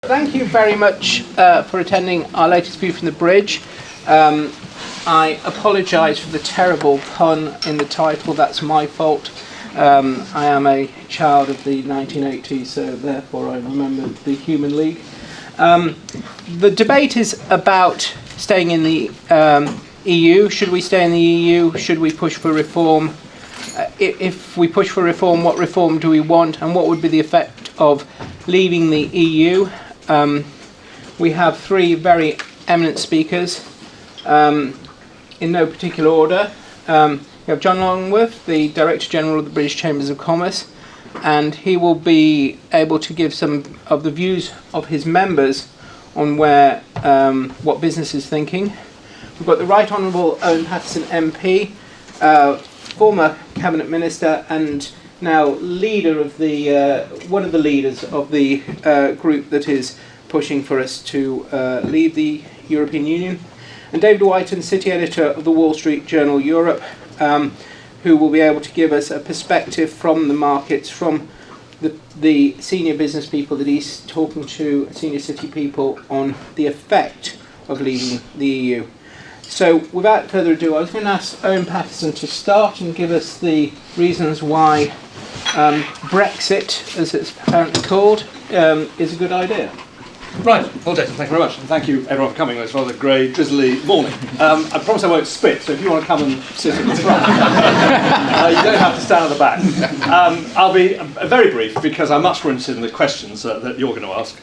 Thank you very much for attending our latest View from the Bridge. I apologise for the terrible pun in the title, that's my fault. I am a child of the 1980s, so therefore I remember the Human League. The debate is about staying in the EU. Should we stay in the EU? Should we push for reform? If we push for reform, what reform do we want, and what would be the effect of leaving the EU? We have three very eminent speakers, in no particular order. We have John Longworth, the Director General of the British Chambers of Commerce, and he will be able to give some of the views of his members on what business is thinking. We've got the Right Honourable Owen Paterson MP, former Cabinet Minister and now leader of one of the leaders of the group that is pushing for us to leave the European Union, and David Wighton, City Editor of the Wall Street Journal Europe, who will be able to give us a perspective from the markets, from the senior business people that he's talking to, senior city people, on the effect of leaving the EU. So without further ado, I was going to ask Owen Paterson to start and give us the reasons why Brexit, as it's apparently called, is a good idea. Right, well, Jason, thank you very much, and thank you everyone for coming on this rather grey, drizzly morning. I promise I won't spit, so if you want to come and sit at the front, you don't have to stand at the back. I'll be very brief, because I'm much more interested in the questions that you're going to ask,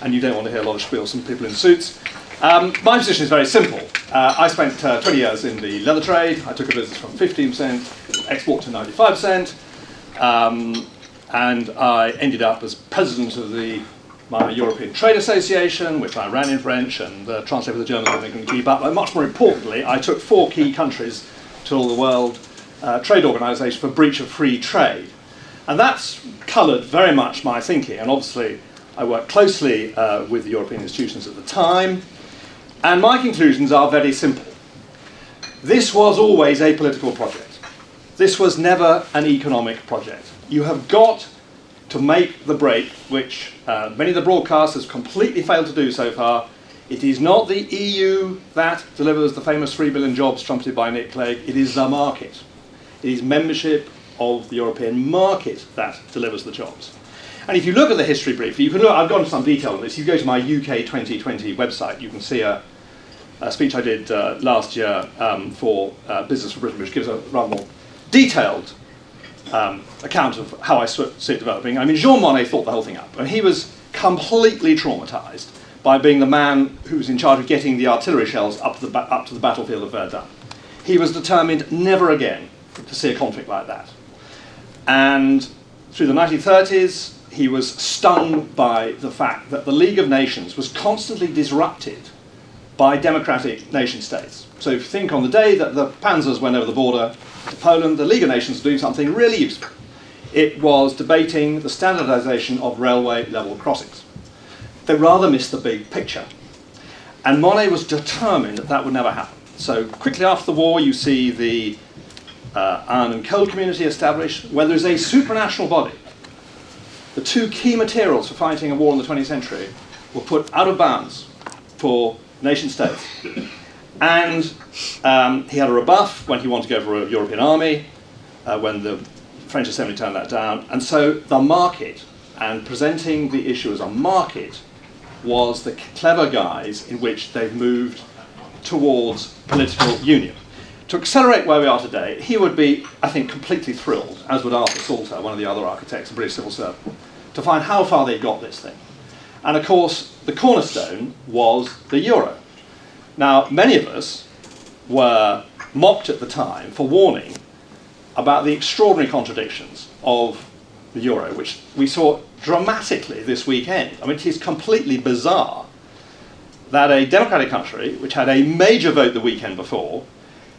and you don't want to hear a lot of spiel from people in suits. My position is very simple. I spent 20 years in the leather trade. I took a business from 15% export to 95%, and I ended up as president of my European Trade Association, which I ran in French and translated for the Germans when they couldn't keep up. But much more importantly, I took 4 key countries to the World Trade Organization for breach of free trade. And that's coloured very much my thinking. And obviously, I worked closely with the European institutions at the time. And my conclusions are very simple. This was always a political project. This was never an economic project. You have got to make the break, which many of the broadcasters completely failed to do so far. It is not the EU that delivers the famous 3 billion jobs trumpeted by Nick Clegg, it is the market. It is membership of the European market that delivers the jobs. And if you look at the history briefly, you can look, I've gone into some detail on this. You go to my UK 2020 website, you can see a speech I did last year for Business for Britain, which gives a rather more detailed account of how I see it developing. I mean, Jean Monnet thought the whole thing up, and he was completely traumatised by being the man who was in charge of getting the artillery shells up to the battlefield of Verdun. He was determined never again to see a conflict like that. And through the 1930s, he was stung by the fact that the League of Nations was constantly disrupted by democratic nation states. So if you think on the day that the panzers went over the border to Poland, the League of Nations was doing something really useful. It was debating the standardisation of railway level crossings. They rather missed the big picture. And Monnet was determined that that would never happen. So quickly after the war, you see the Iron and Coal Community established, where there's a supranational body. The 2 key materials for fighting a war in the 20th century were put out of bounds for nation states. And he had a rebuff when he wanted to go for a European army, when the French Assembly turned that down. And so the market, and presenting the issue as a market, was the clever guise in which they've moved towards political union. To accelerate where we are today, he would be, I think, completely thrilled, as would Arthur Salter, one of the other architects of British civil servant, to find how far they got this thing. And of course, the cornerstone was the euro. Now, many of us were mocked at the time for warning about the extraordinary contradictions of the euro, which we saw dramatically this weekend. I mean, it is completely bizarre that a democratic country, which had a major vote the weekend before,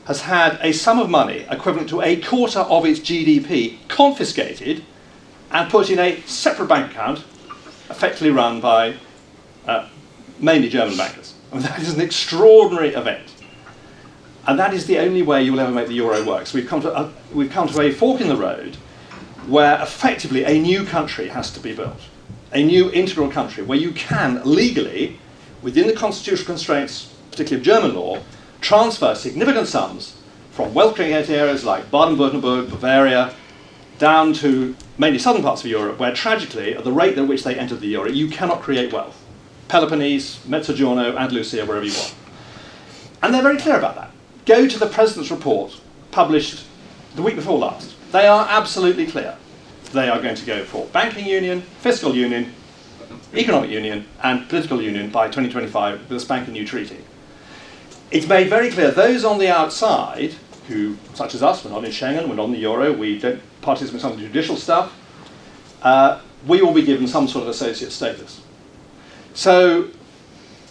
has had a sum of money equivalent to a quarter of its GDP confiscated and put in a separate bank account, effectively run by mainly German bankers. I mean, that is an extraordinary event. And that is the only way you will ever make the euro work. So we've come to a fork in the road where effectively a new country has to be built. a new integral country where you can legally, within the constitutional constraints, particularly of German law, transfer significant sums from wealth-creating areas like Baden-Württemberg, Bavaria, down to mainly southern parts of Europe, where tragically, at the rate at which they entered the euro, you cannot create wealth. Peloponnese, Mezzogiorno, Andalusia, wherever you want. And they're very clear about that. Go to the President's report, published the week before last. They are absolutely clear. They are going to go for banking union, fiscal union, economic union, and political union by 2025 with a spanking new treaty. It's made very clear those on the outside, who, such as us, we're not in Schengen, we're not in the euro, we don't participate in some of the judicial stuff, we will be given some sort of associate status. So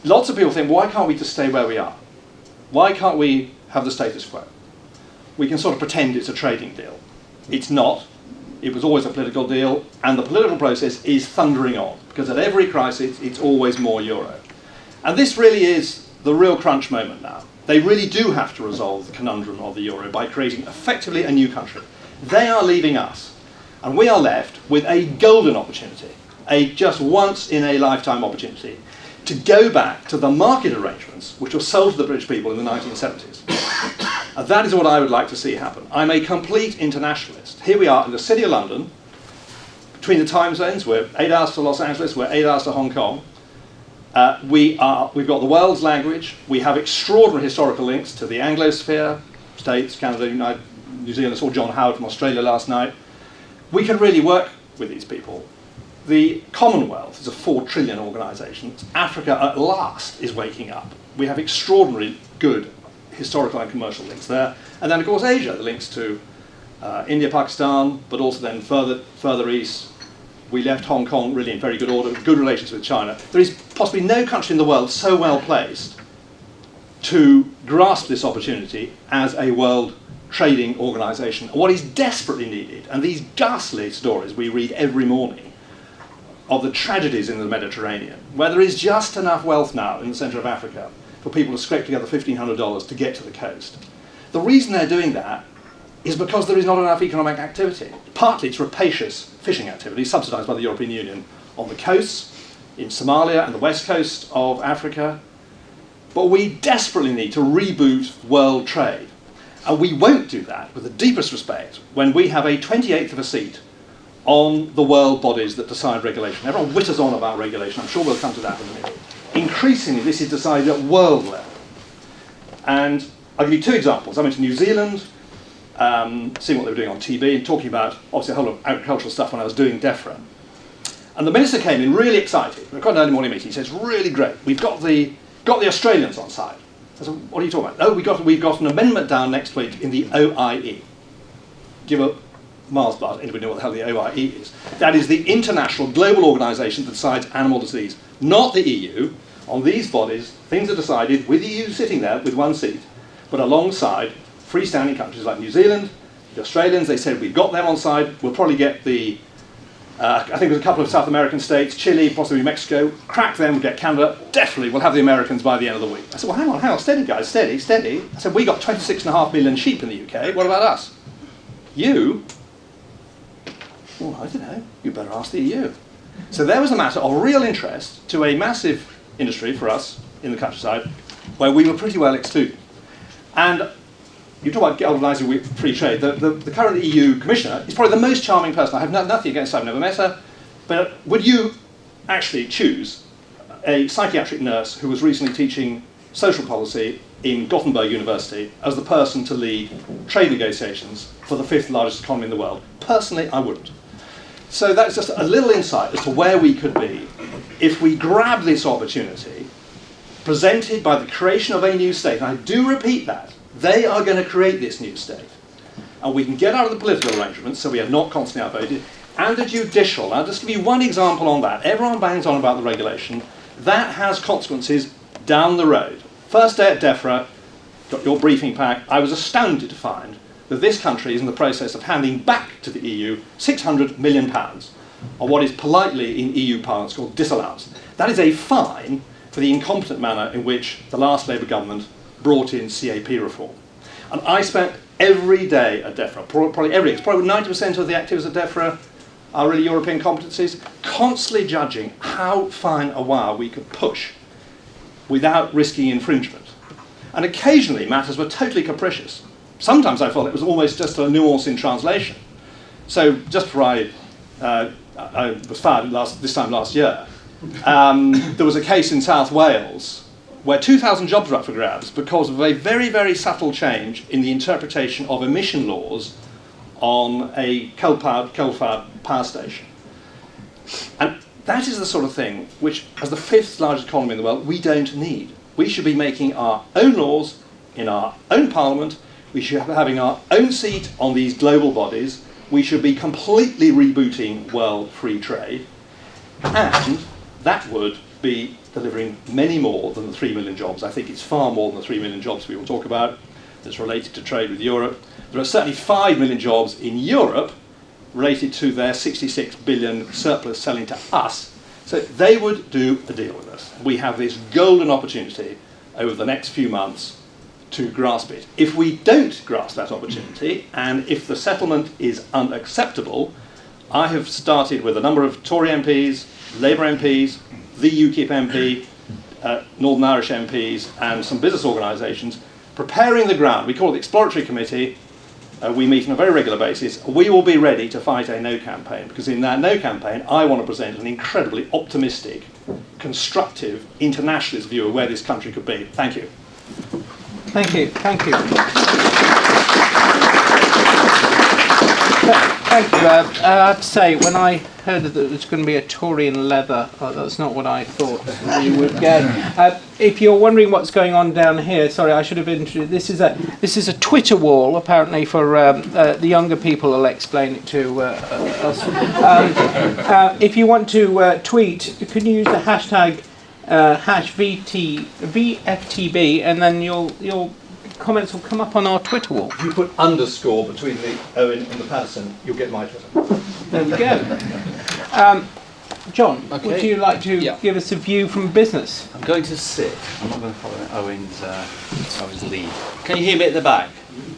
lots of people think, why can't we just stay where we are? Why can't we have the status quo? We can sort of pretend it's a trading deal. It's not. It was always a political deal, and the political process is thundering on, because at every crisis, it's always more euro. And this really is the real crunch moment now. They really do have to resolve the conundrum of the euro by creating effectively a new country. They are leaving us, and we are left with a golden opportunity, a just once in a lifetime opportunity, to go back to the market arrangements which were sold to the British people in the 1970s. And that is what I would like to see happen. I'm a complete internationalist. Here we are in the city of London, between the time zones. We're 8 hours to Los Angeles, we're 8 hours to Hong Kong. We've got the world's language. We have extraordinary historical links to the Anglosphere, States, Canada, New Zealand. I saw John Howard from Australia last night. We can really work with these people. The Commonwealth is a 4 trillion organisation. Africa at last is waking up. We have extraordinary good historical and commercial links there. And then, of course, Asia, the links to India, Pakistan, but also then further east. We left Hong Kong really in very good order, good relations with China. There is possibly no country in the world so well placed to grasp this opportunity as a world trading organisation. What is desperately needed, and these ghastly stories we read every morning of the tragedies in the Mediterranean, where there is just enough wealth now in the centre of Africa for people to scrape together $1,500 to get to the coast. The reason they're doing that is because there is not enough economic activity. Partly it's rapacious fishing activity subsidised by the European Union on the coasts, in Somalia and the west coast of Africa. But we desperately need to reboot world trade. And we won't do that with the deepest respect when we have a 28th of a seat on the world bodies that decide regulation. Everyone whitters on about regulation. I'm sure we'll come to that in a minute. Increasingly, this is decided at world level. And I'll give you 2 examples. I went to New Zealand, seeing what they were doing on TV, and talking about, obviously, a whole lot of agricultural stuff when I was doing DEFRA. And the minister came in really excited. We had quite an early morning meeting. He says, really great. We've got the Australians on side. I said, what are you talking about? Oh, we've got an amendment down next week in the OIE. Give up Mars bar. Anybody know what the hell the OIE is? That is the international global organisation that decides animal disease, not the EU. On these bodies, things are decided with the EU sitting there with 1 seat, but alongside freestanding countries like New Zealand, the Australians. They said we've got them on side. We'll probably get the, I think there's a couple of South American states, Chile, possibly Mexico. Crack them, we'll get Canada. Definitely, we'll have the Americans by the end of the week. I said, well, hang on, steady, guys, steady. I said, we got 26.5 million sheep in the UK. What about us? You? Well, I don't know. You better ask the EU. So there was a matter of real interest to a massive industry for us in the countryside, where we were pretty well excluded. And you talk about galvanising free trade. The current EU commissioner is probably the most charming person. I have nothing against her, I've never met her. But would you actually choose a psychiatric nurse who was recently teaching social policy in Gothenburg University as the person to lead trade negotiations for the 5th largest economy in the world? Personally, I wouldn't. So that's just a little insight as to where we could be if we grab this opportunity presented by the creation of a new state. And I do repeat that. They are going to create this new state. And we can get out of the political arrangements, so we are not constantly outvoted, and the judicial. I'll just give you one example on that. Everyone bangs on about the regulation. That has consequences down the road. First day at DEFRA, got your briefing pack. I was astounded to find that this country is in the process of handing back to the EU £600 million on what is politely in EU parlance called disallowance. That is a fine for the incompetent manner in which the last Labour government brought in CAP reform. And I spent every day at DEFRA, probably 90% of the activities at DEFRA our really European competencies, constantly judging how fine a wire we could push without risking infringement. And occasionally matters were totally capricious. Sometimes I felt it was almost just a nuance in translation. So just before I was fired this time last year, there was a case in South Wales where 2,000 jobs were up for grabs because of a very, very subtle change in the interpretation of emission laws on a coal-fired power station. And that is the sort of thing which, as the 5th largest economy in the world, we don't need. We should be making our own laws in our own parliament. We should be having our own seat on these global bodies. We should be completely rebooting world free trade. And that would be delivering many more than the 3 million jobs. I think it's far more than the 3 million jobs we will talk about that's related to trade with Europe. There are certainly 5 million jobs in Europe related to their 66 billion surplus selling to us. So they would do a deal with us. We have this golden opportunity over the next few months to grasp it. If we don't grasp that opportunity, and if the settlement is unacceptable, I have started with a number of Tory MPs, Labour MPs, the UKIP MP, Northern Irish MPs, and some business organisations, preparing the ground. We call it the Exploratory Committee. We meet on a very regular basis. We will be ready to fight a no campaign, because in that no campaign, I want to present an incredibly optimistic, constructive, internationalist view of where this country could be. Thank you. Thank you. Thank you. Thank you. I have to say, when I heard that there was going to be a Tory in leather, that's not what I thought you would get. If you're wondering what's going on down here, sorry, I should have introduced. This is a Twitter wall, apparently for the younger people. I'll explain it to us. If you want to tweet, can you use the hashtag #VFTB, and then your comments will come up on our Twitter wall. If you put underscore between the Owen and the Paterson, you'll get my Twitter. There we go. John, Okay. would you like to give us a view from business? I'm going to sit. I'm not going to follow Owen's lead. Can you hear me at the back?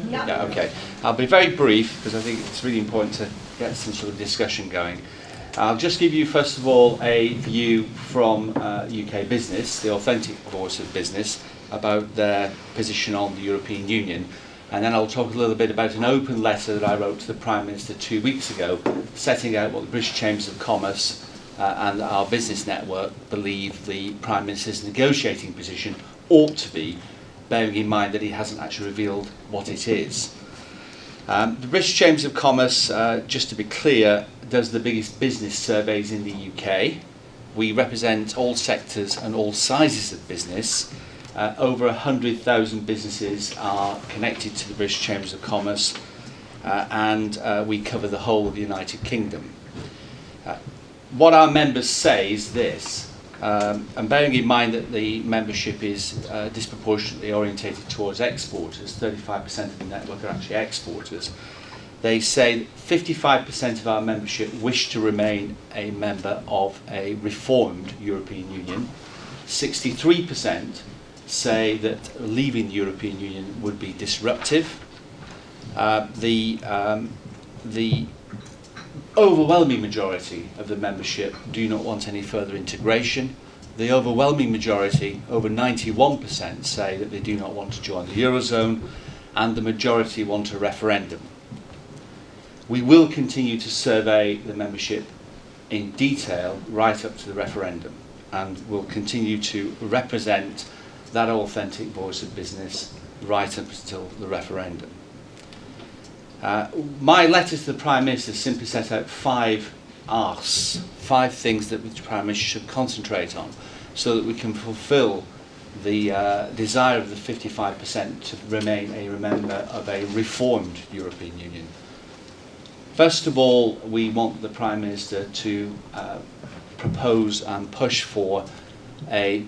Yeah. Okay. I'll be very brief because I think it's really important to get some sort of discussion going. I'll just give you, first of all, a view from UK business, the authentic voice of business, about their position on the European Union. And then I'll talk a little bit about an open letter that I wrote to the Prime Minister 2 weeks ago, setting out what the British Chambers of Commerce and our business network believe the Prime Minister's negotiating position ought to be, bearing in mind that he hasn't actually revealed what it is. The British Chambers of Commerce, just to be clear, does the biggest business surveys in the UK. We represent all sectors and all sizes of business. Over 100,000 businesses are connected to the British Chambers of Commerce, and we cover the whole of the United Kingdom. What our members say is this, and bearing in mind that the membership is disproportionately orientated towards exporters, 35% of the network are actually exporters, they say that 55% of our membership wish to remain a member of a reformed European Union, 63% say that leaving the European Union would be disruptive. The overwhelming majority of the membership do not want any further integration. The overwhelming majority, over 91%, say that they do not want to join the Eurozone, and the majority want a referendum. We will continue to survey the membership in detail right up to the referendum, and will continue to represent that authentic voice of business right up until the referendum. My letter to the Prime Minister simply set out 5 asks, 5 things that the Prime Minister should concentrate on so that we can fulfil the desire of the 55% to remain a member of a reformed European Union. First of all, we want the Prime Minister to propose and push for a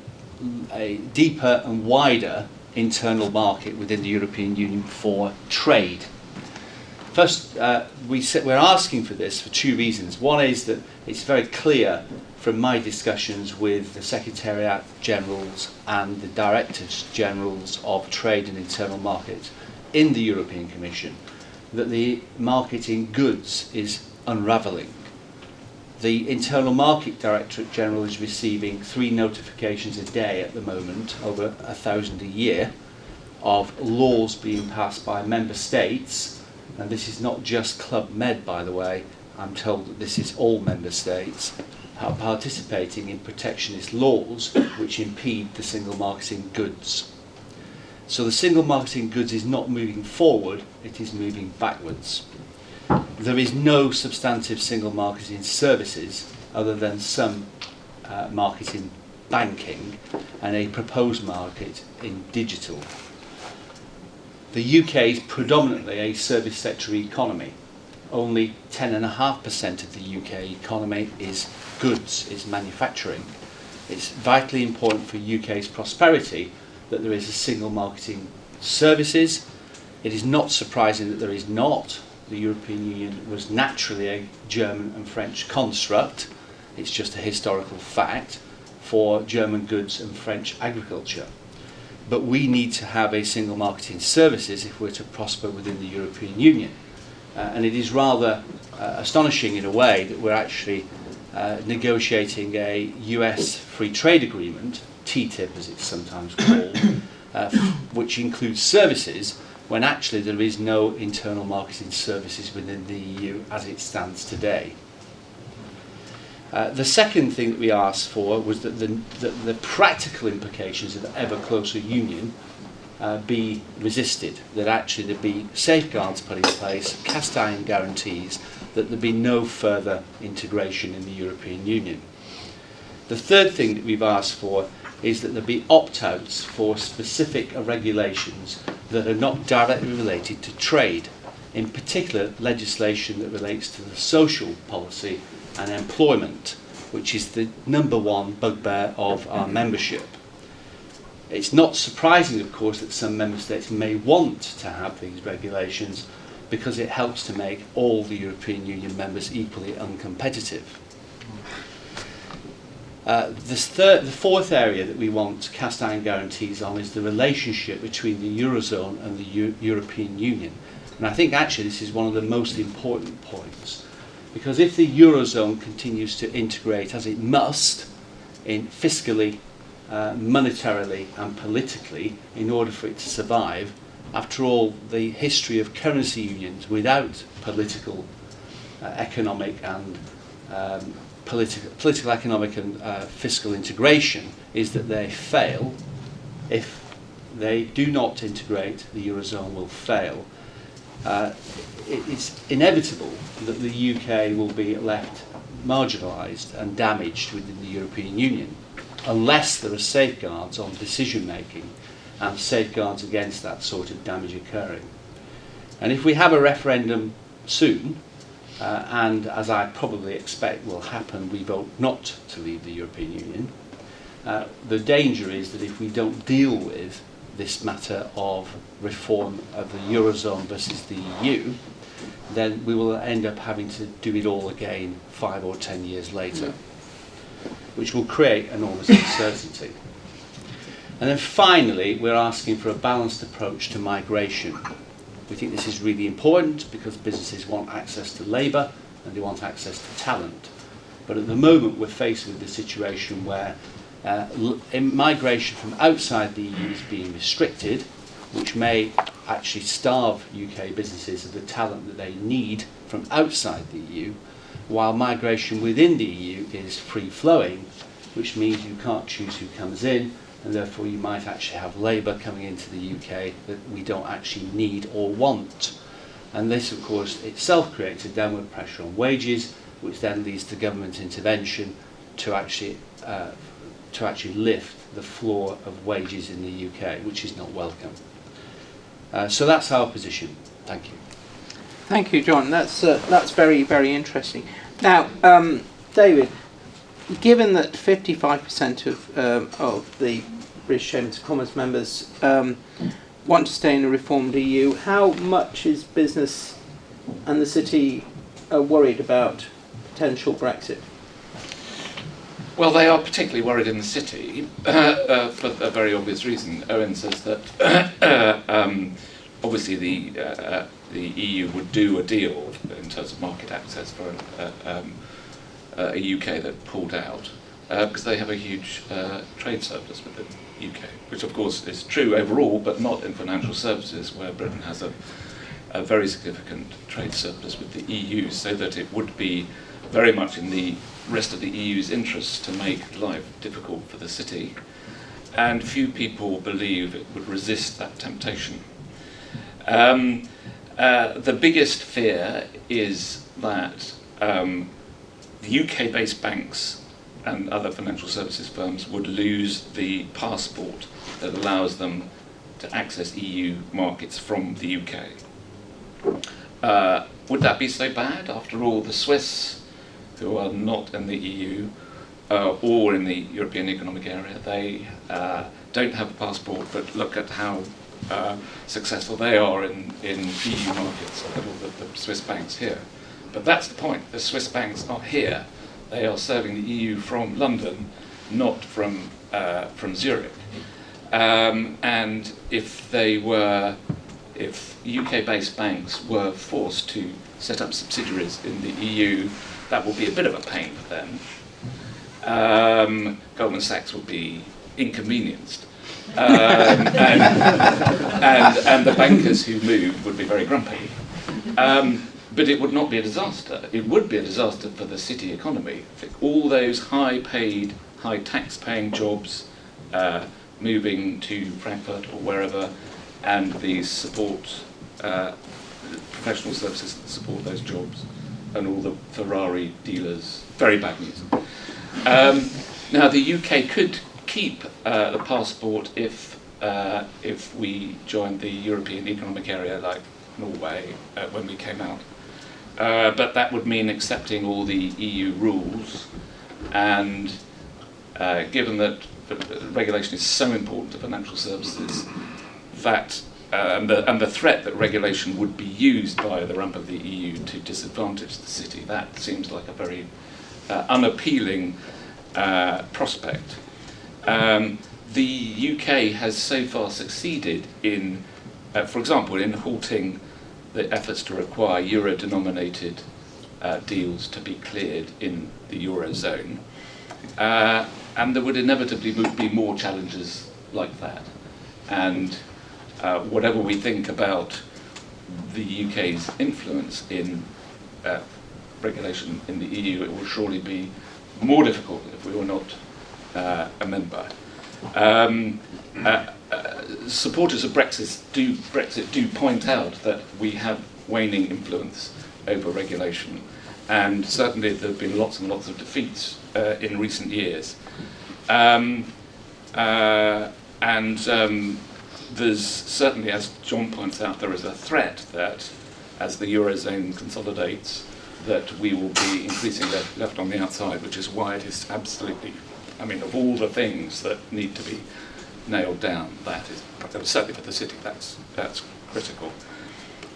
deeper and wider internal market within the European Union for trade. First, we're asking for this for 2 reasons. One is that it's very clear from my discussions with the Secretariat Generals and the Directors Generals of Trade and Internal Market in the European Commission that the market in goods is unravelling. The Internal Market Directorate General is receiving 3 notifications a day at the moment, over 1,000 a year, of laws being passed by member states, and this is not just Club Med, by the way. I'm told that this is all member states are participating in protectionist laws which impede the single market in goods. So the single market in goods is not moving forward, it is moving backwards. There is no substantive single market in services other than some market in banking and a proposed market in digital. The UK is predominantly a service sector economy. Only 10.5% of the UK economy is goods, is manufacturing. It's vitally important for UK's prosperity that there is a single market in services. It is not surprising that there is not. The European Union was naturally a German and French construct. It's just a historical fact for German goods and French agriculture. But we need to have a single market in services if we're to prosper within the European Union. And it is rather astonishing in a way that we're actually negotiating a US free trade agreement, TTIP as it's sometimes called, which includes services, when actually there is no internal market in services within the EU as it stands today. The second thing that we asked for was that the practical implications of ever closer union be resisted, that actually there be safeguards put in place, cast iron guarantees, that there be no further integration in the European Union. The third thing that we've asked for is that there be opt-outs for specific regulations that are not directly related to trade, in particular legislation that relates to the social policy and employment, which is the number one bugbear of our membership. It's not surprising, of course, that some member states may want to have these regulations because it helps to make all the European Union members equally uncompetitive. The fourth area that we want cast iron guarantees on is the relationship between the Eurozone and the European Union. And I think actually this is one of the most important points, because if the Eurozone continues to integrate as it must in fiscally, monetarily and politically in order for it to survive, after all, the history of currency unions without political, economic and political, economic and fiscal integration is that they fail. If they do not integrate, the Eurozone will fail. It's inevitable that the UK will be left marginalised and damaged within the European Union unless there are safeguards on decision making and safeguards against that sort of damage occurring. And if we have a referendum soon, and as I probably expect will happen, we vote not to leave the European Union, the danger is that if we don't deal with this matter of reform of the Eurozone versus the EU, then we will end up having to do it all again 5 or 10 years later, which will create enormous uncertainty. And then finally, we're asking for a balanced approach to migration. We think this is really important because businesses want access to labour and they want access to talent. But at the moment we're faced with the situation where migration from outside the EU is being restricted, which may actually starve UK businesses of the talent that they need from outside the EU, while migration within the EU is free-flowing, which means you can't choose who comes in, and therefore you might actually have labour coming into the UK that we don't actually need or want. And this, of course, itself creates a downward pressure on wages, which then leads to government intervention to actually lift the floor of wages in the UK, which is not welcome. So that's our position. Thank you. Thank you, John. That's very, very interesting. Now, David, given that 55% of the British Chambers of Commerce members want to stay in a reformed EU, how much is business and the city worried about potential Brexit? Well, they are particularly worried in the city for a very obvious reason. Owen says that obviously the EU would do a deal in terms of market access for a UK that pulled out because they have a huge trade surplus with the UK, which of course is true overall, but not in financial services, where Britain has a very significant trade surplus with the EU, so that it would be very much in the rest of the EU's interest to make life difficult for the city, and few people believe it would resist that temptation. The biggest fear is that the UK-based banks and other financial services firms would lose the passport that allows them to access EU markets from the UK. Would that be so bad? After all, the Swiss, who are not in the EU or in the European Economic Area, they don't have a passport, but look at how successful they are in EU markets. Look at all the Swiss banks here. But that's the point. The Swiss banks are here. They are serving the EU from London, not from Zurich. And if UK-based banks were forced to set up subsidiaries in the EU, that would be a bit of a pain for them. Goldman Sachs would be inconvenienced. And the bankers who moved would be very grumpy. But it would not be a disaster. It would be a disaster for the city economy. All those high-paid, high-tax-paying jobs moving to Frankfurt or wherever, and the support, professional services that support those jobs, and all the Ferrari dealers. Very bad news. Now, the UK could keep the passport if we joined the European Economic Area, like Norway, when we came out. But that would mean accepting all the EU rules, and given that regulation is so important to financial services, that and the threat that regulation would be used by the rump of the EU to disadvantage the city, that seems like a very unappealing prospect. The UK has so far succeeded in, for example, in halting the efforts to require euro-denominated deals to be cleared in the Eurozone. And there would inevitably be more challenges like that. And whatever we think about the UK's influence in regulation in the EU, it will surely be more difficult if we were not a member. Supporters of Brexit do point out that we have waning influence over regulation, and certainly there have been lots and lots of defeats in recent years. There's certainly, as John points out, there is a threat that as the Eurozone consolidates, that we will be increasingly left on the outside, which is why it is absolutely, I mean, of all the things that need to be nailed down, that is, certainly for the city, that's critical.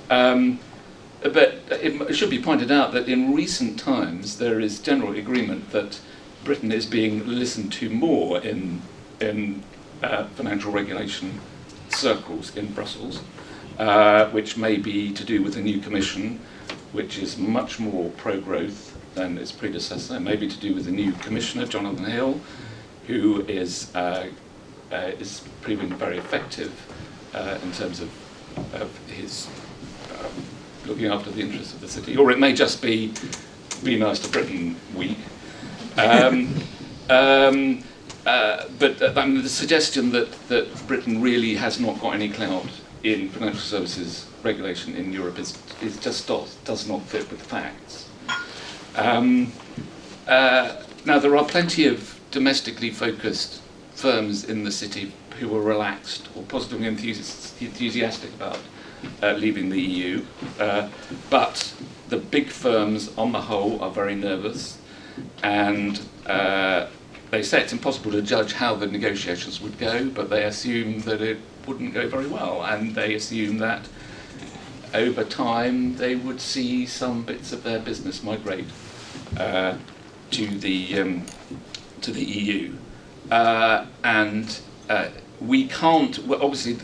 But it should be pointed out that in recent times there is general agreement that Britain is being listened to more in financial regulation circles in Brussels, which may be to do with the new Commission, which is much more pro-growth than its predecessor. It may be to do with the new Commissioner, Jonathan Hill, who is proving very effective in terms of his looking after the interests of the city. Or it may just be nice to Britain week. But the suggestion that Britain really has not got any clout in financial services regulation in Europe is just does not fit with facts. Now, there are plenty of domestically focused firms in the city who are relaxed or positively enthusiastic about leaving the EU, but the big firms on the whole are very nervous, and they say it's impossible to judge how the negotiations would go, but they assume that it wouldn't go very well, and they assume that over time they would see some bits of their business migrate to the EU, and we can't. Well, obviously,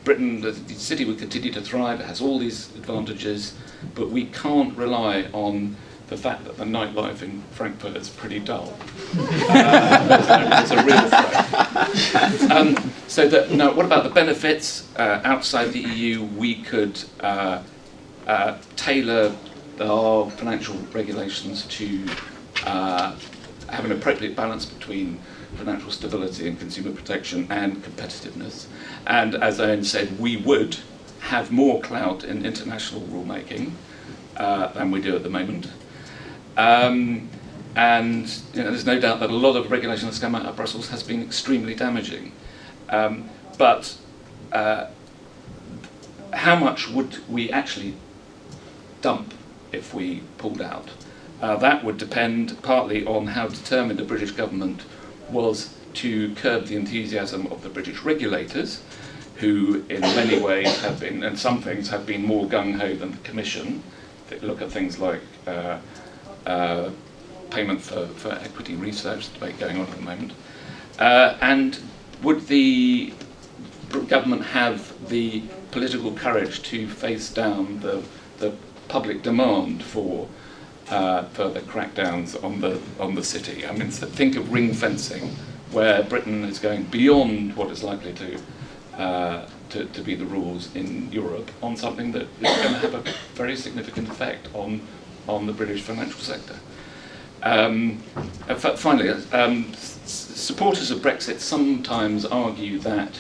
Britain, the city, would continue to thrive. It has all these advantages, but we can't rely on the fact that the nightlife in Frankfurt is pretty dull. It's a real threat. So that, now, what about the benefits? Outside the EU, we could tailor our financial regulations to have an appropriate balance between financial stability and consumer protection and competitiveness. And as Owen said, we would have more clout in international rulemaking than we do at the moment. And there's no doubt that a lot of regulation that's come out of Brussels has been extremely damaging. But how much would we actually dump if we pulled out? That would depend partly on how determined the British government was to curb the enthusiasm of the British regulators, who in many ways have been, and some things have been more gung-ho than the Commission. They look at things like payment for equity research, the debate going on at the moment. And would the government have the political courage to face down the public demand for further crackdowns on the city? I mean, think of ring fencing, where Britain is going beyond what is likely to be the rules in Europe on something that is going to have a very significant effect on the British financial sector. Finally, supporters of Brexit sometimes argue that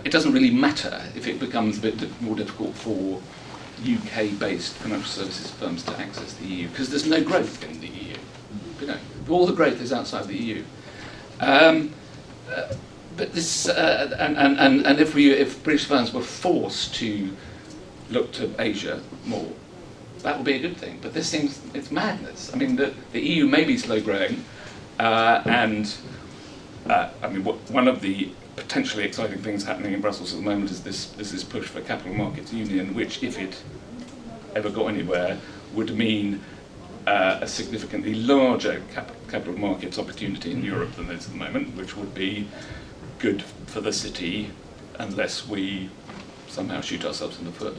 it doesn't really matter if it becomes a bit more difficult for UK-based financial services firms to access the EU, because there's no growth in the EU. You know, all the growth is outside the EU. But this, and if British firms were forced to look to Asia more, that would be a good thing. But this seems, it's madness. I mean, the EU may be slow growing, and I mean, one of the potentially exciting things happening in Brussels at the moment is this push for capital markets union, which, if it ever got anywhere, would mean a significantly larger capital markets opportunity in Europe than there is at the moment, which would be good for the city unless we somehow shoot ourselves in the foot.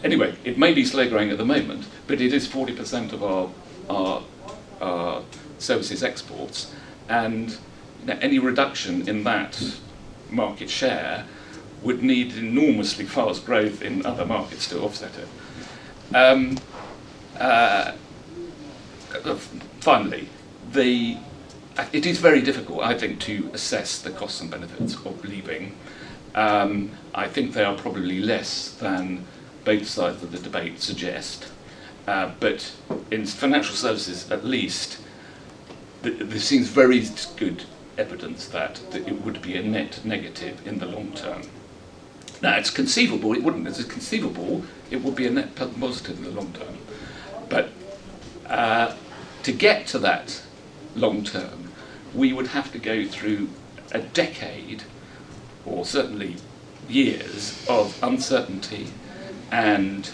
Anyway, it may be slow growing at the moment, but it is 40% of our services exports, and any reduction in that market share would need enormously fast growth in other markets to offset it. Finally, it is very difficult, I think, to assess the costs and benefits of leaving. I think they are probably less than both sides of the debate suggest. But in financial services, at least, there seems very good evidence that it would be a net negative in the long term. Now, it's conceivable it wouldn't. It's conceivable it would be a net positive in the long term. But to get to that long term, we would have to go through a decade, or certainly years, of uncertainty and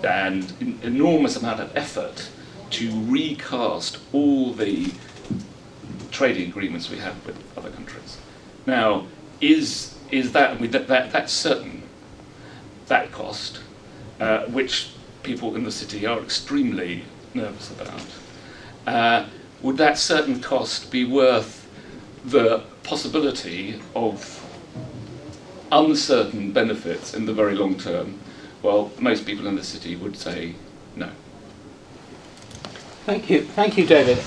an enormous amount of effort to recast all the trading agreements we have with other countries. Now, is that, that's certain, that cost, which people in the city are extremely nervous about, would that certain cost be worth the possibility of uncertain benefits in the very long term? Well, most people in the city would say no. Thank you, David.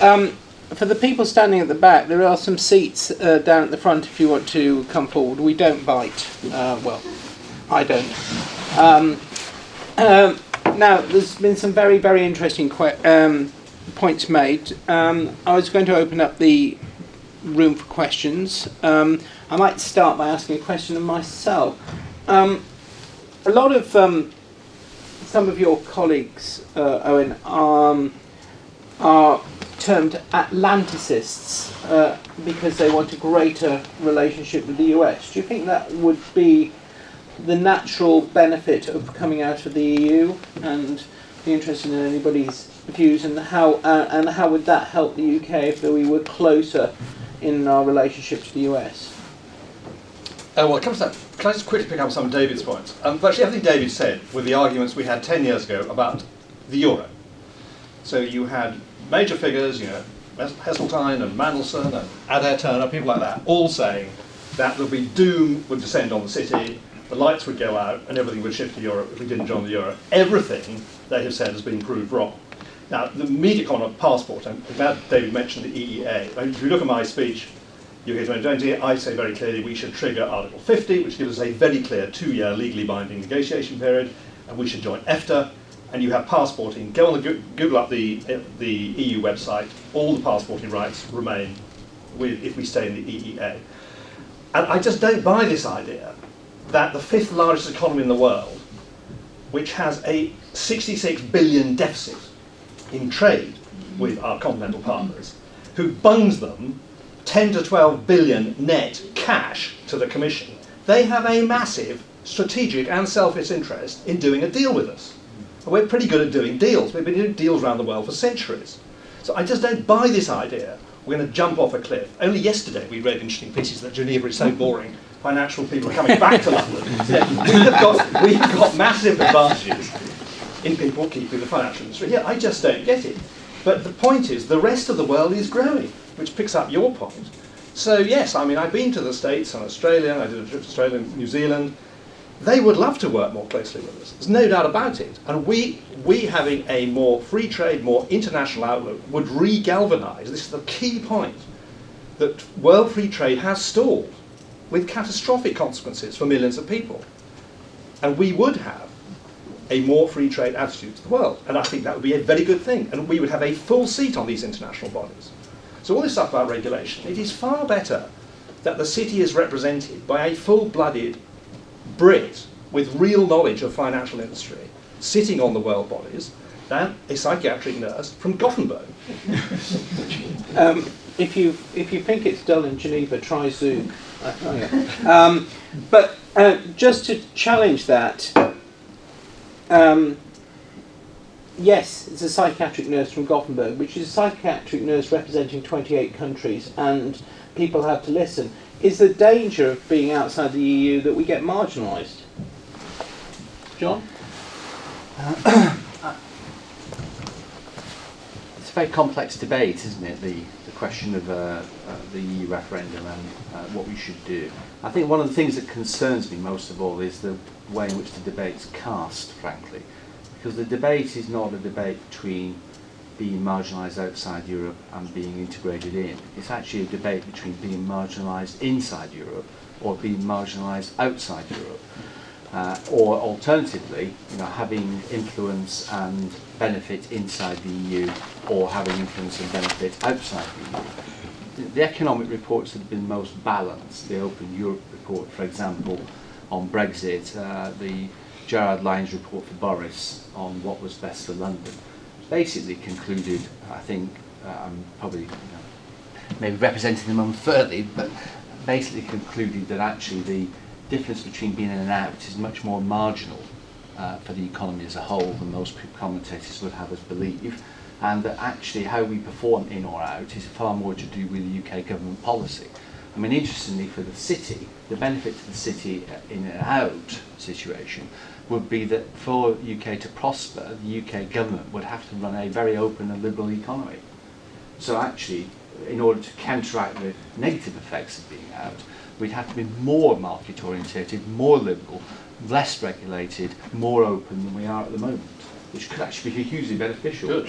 For the people standing at the back, there are some seats down at the front if you want to come forward. We don't bite. Well, I don't. Now, there's been some very, very interesting points made. I was going to open up the room for questions. I might start by asking a question of myself. A lot of some of your colleagues, Owen, are termed Atlanticists because they want a greater relationship with the US. Do you think that would be the natural benefit of coming out of the EU? And be interested in anybody's views, and how would that help the UK if we were closer in our relationship to the US? Well, it comes to that. Can I just quickly pick up some of David's points? Actually, everything David said were the arguments we had 10 years ago about the euro. So you had major figures, you know, Heseltine and Mandelson and Adair Turner, people like that, all saying that there'd be doom would descend on the city, the lights would go out, and everything would shift to Europe if we didn't join the euro. Everything they have said has been proved wrong. Now, the media comment on passport, I'm glad David mentioned the EEA. If you look at my speech, UK 2020, I say very clearly we should trigger Article 50, which gives us a very clear 2-year legally binding negotiation period, and we should join EFTA. And you have passporting. Go on the Google up the EU website. All the passporting rights remain if we stay in the EEA. And I just don't buy this idea that the 5th largest economy in the world, which has a 66 billion deficit in trade with our continental partners, who bungs them 10 to 12 billion net cash to the Commission, they have a massive strategic and selfish interest in doing a deal with us. And we're pretty good at doing deals. We've been doing deals around the world for centuries. So I just don't buy this idea we're going to jump off a cliff. Only yesterday we read interesting pieces that Geneva is so boring, financial people are coming back to London. We've got massive advantages in people keeping the financial industry here. I just don't get it. But the point is, the rest of the world is growing, which picks up your point. So yes, I mean, I've been to the States and Australia, I did a trip to Australia and New Zealand. They would love to work more closely with us. There's no doubt about it. And we having a more free trade, more international outlook would re-galvanise, this is the key point, that world free trade has stalled with catastrophic consequences for millions of people. And we would have a more free trade attitude to the world. And I think that would be a very good thing. And we would have a full seat on these international bodies. So all this stuff about regulation, it is far better that the city is represented by a full-blooded Brit with real knowledge of financial industry sitting on the world bodies than a psychiatric nurse from Gothenburg. If you think it's dull in Geneva, try Zug. But just to challenge that, yes, it's a psychiatric nurse from Gothenburg, which is a psychiatric nurse representing 28 countries, and people have to listen. Is the danger of being outside the EU that we get marginalised? John? It's a very complex debate, isn't it? The question of the EU referendum and what we should do. I think one of the things that concerns me most of all is the way in which the debate's cast, frankly. Because the debate is not a debate between being marginalised outside Europe and being integrated in. It's actually a debate between being marginalised inside Europe or being marginalised outside Europe. Or alternatively, having influence and benefit inside the EU or having influence and benefit outside the EU. The economic reports that have been most balanced, the Open Europe report, for example, on Brexit, the Gerard Lyons report for Boris on what was best for London, basically concluded, I think, I'm probably maybe representing them unfairly, but basically concluded that actually the difference between being in and out is much more marginal for the economy as a whole than most commentators would have us believe, and that actually how we perform in or out is far more to do with the UK government policy. I mean, interestingly, for the city, the benefit to the city in and out situation would be that for UK to prosper, the UK government would have to run a very open and liberal economy. So actually, in order to counteract the negative effects of being out, we'd have to be more market orientated, more liberal, less regulated, more open than we are at the moment, which could actually be hugely beneficial.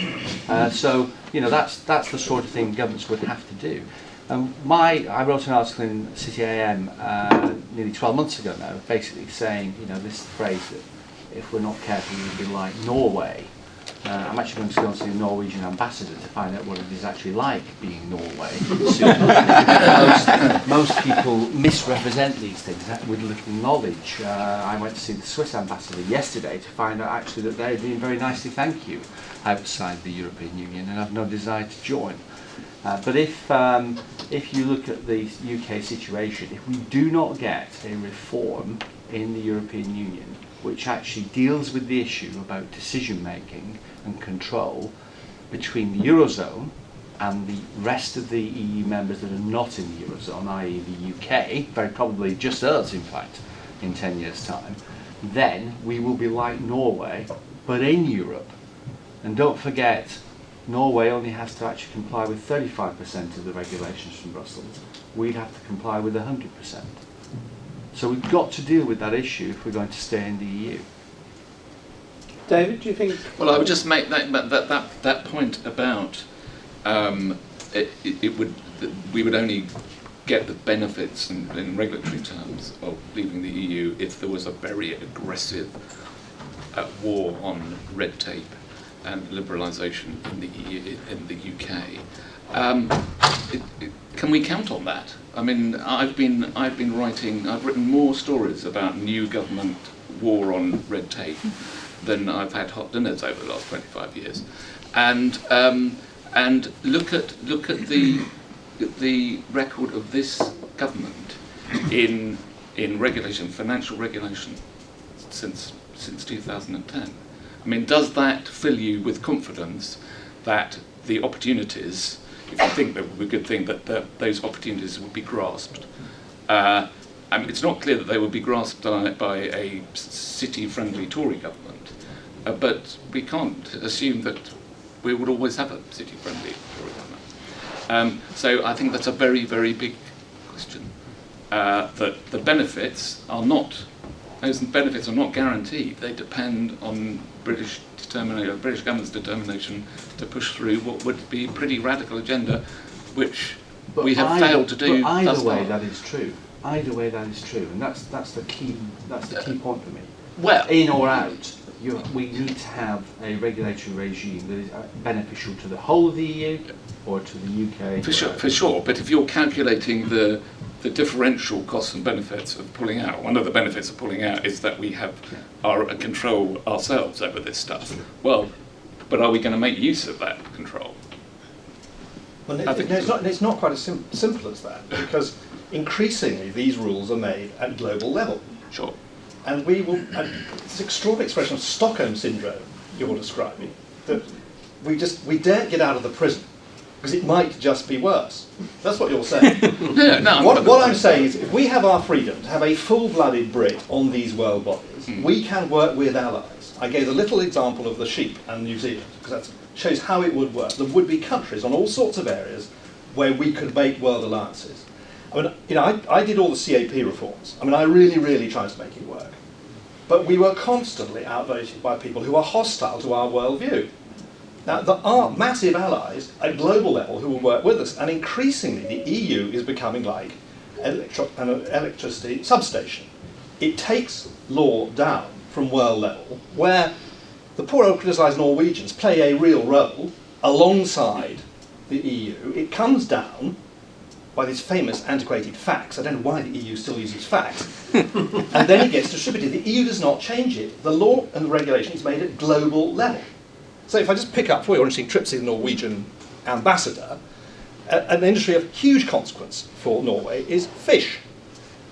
So that's the sort of thing governments would have to do. I wrote an article in City AM nearly 12 months ago now, basically saying, this phrase that if we're not careful, we'll be like Norway. I'm actually going to go and see the Norwegian ambassador to find out what it is actually like being Norway. Most people misrepresent these things with little knowledge. I went to see the Swiss ambassador yesterday to find out actually that they're doing very nicely, thank you, outside the European Union and have no desire to join. But if you look at the UK situation, if we do not get a reform in the European Union which actually deals with the issue about decision making and control between the Eurozone and the rest of the EU members that are not in the Eurozone, i.e. the UK, very probably just us in fact, in 10 years' time, then we will be like Norway, but in Europe. And don't forget, Norway only has to actually comply with 35% of the regulations from Brussels. We'd have to comply with 100%. So we've got to deal with that issue if we're going to stay in the EU. David, do you think? Well, I would just make that point about we would only get the benefits in regulatory terms of leaving the EU if there was a very aggressive war on red tape and liberalisation in the EU, in the UK. Can we count on that? I mean, I've written more stories about new government war on red tape than I've had hot dinners over the last 25 years, and look at the record of this government in regulation, financial regulation, since 2010. I mean, does that fill you with confidence that the opportunities, if you think that would be a good thing, that those opportunities would be grasped? I mean, it's not clear that they would be grasped by a city-friendly Tory government, but we can't assume that we would always have a city-friendly Tory government. So I think that's a very, very big question. That the benefits are not, those benefits are not guaranteed. They depend on British government's determination to push through what would be a pretty radical agenda, which we have failed to do. But either way, that is true. Either way, that is true, and that's the key point for me. Well, in or out, we need to have a regulatory regime that is beneficial to the whole of the EU or to the UK. For sure. But if you're calculating the differential costs and benefits of pulling out, one of the benefits of pulling out is that we have our control ourselves over this stuff. Well, but are we going to make use of that control? Well, it's not quite as simple as that, because increasingly these rules are made at global level. Sure. And it's an extraordinary expression of Stockholm syndrome you're describing, that we daren't get out of the prison because it might just be worse. That's what you're saying. No, what I'm saying is, if we have our freedom to have a full-blooded Brit on these world bodies, we can work with allies. I gave a little example of the sheep and New Zealand, because that shows how it would work. There would be countries on all sorts of areas where we could make world alliances. I mean, I did all the CAP reforms. I mean, I really, really tried to make it work. But we were constantly outvoted by people who are hostile to our worldview. Now, there are massive allies at global level who will work with us, and increasingly the EU is becoming like an electricity substation. It takes law down from world level, where the poor old criticised Norwegians play a real role alongside the EU. It comes down by these famous antiquated facts. I don't know why the EU still uses facts. And then it gets distributed. The EU does not change it. The law and the regulation is made at global level. So if I just pick up for you, interesting trip to see the Norwegian ambassador, an industry of huge consequence for Norway is fish.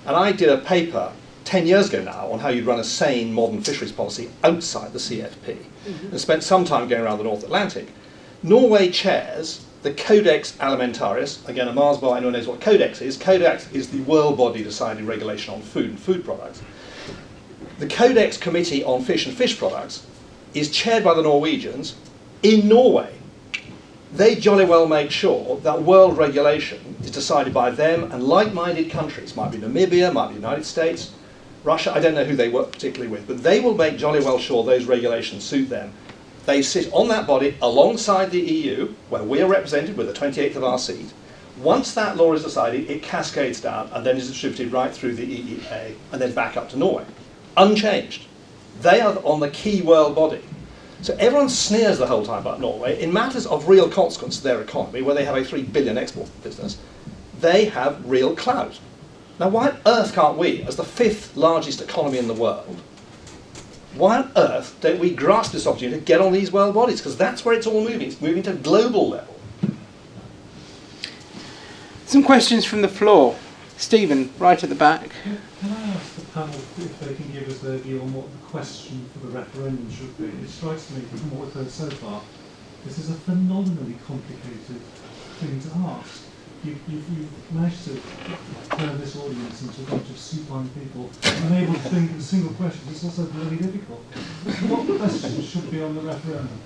And I did a paper 10 years ago now on how you'd run a sane modern fisheries policy outside the CFP, and spent some time going around the North Atlantic. Norway chairs the Codex Alimentarius, again a Mars bar, anyone knows what Codex is. Codex is the world body deciding regulation on food and food products. The Codex Committee on Fish and Fish Products is chaired by the Norwegians in Norway. They jolly well make sure that world regulation is decided by them and like-minded countries. Might be Namibia, might be the United States, Russia, I don't know who they work particularly with, but they will make jolly well sure those regulations suit them. They sit on that body alongside the EU, where we are represented with a 28th of our seat. Once that law is decided, it cascades down and then is distributed right through the EEA and then back up to Norway. Unchanged. They are on the key world body. So everyone sneers the whole time about Norway. In matters of real consequence to their economy, where they have a 3 billion export business, they have real clout. Now why on earth can't we, as the 5th largest economy in the world, why on earth don't we grasp this opportunity to get on these world bodies? Because that's where it's all moving. It's moving to global level. Some questions from the floor. Stephen, right at the back. Can I ask the panel if they can give us their view on what the question for the referendum should be? It strikes me from what we've heard so far, this is a phenomenally complicated thing to ask. You've managed to turn this audience into a bunch of supine people unable to think of single questions. It's also really difficult. What questions should be on the referendum?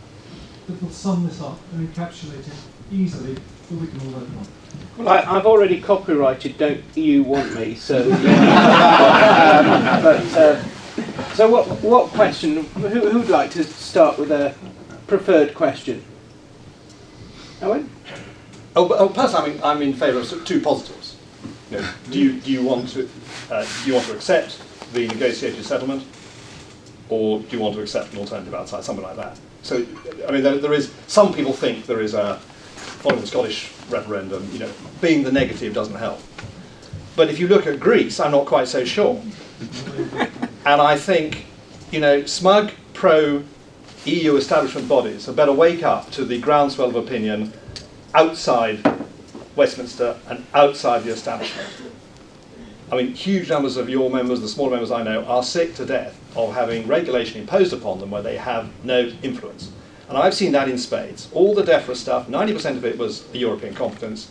that will sum this up and encapsulate it easily that we can all vote on? Well, I've already copyrighted "Don't You Want Me," so. So what question? Who'd like to start with a preferred question? Owen? Personally, I'm in favour of sort of two positives. You know, do you want to accept the negotiated settlement, or do you want to accept an alternative outside, something like that? So, I mean, there is some people think there is a following the Scottish referendum. You know, being the negative doesn't help. But if you look at Greece, I'm not quite so sure. And I think, you know, smug pro-EU establishment bodies had better wake up to the groundswell of opinion outside Westminster and outside the establishment. I mean, huge numbers of your members, the smaller members I know, are sick to death of having regulation imposed upon them where they have no influence. And I've seen that in spades. All the DEFRA stuff, 90% of it was a European competence,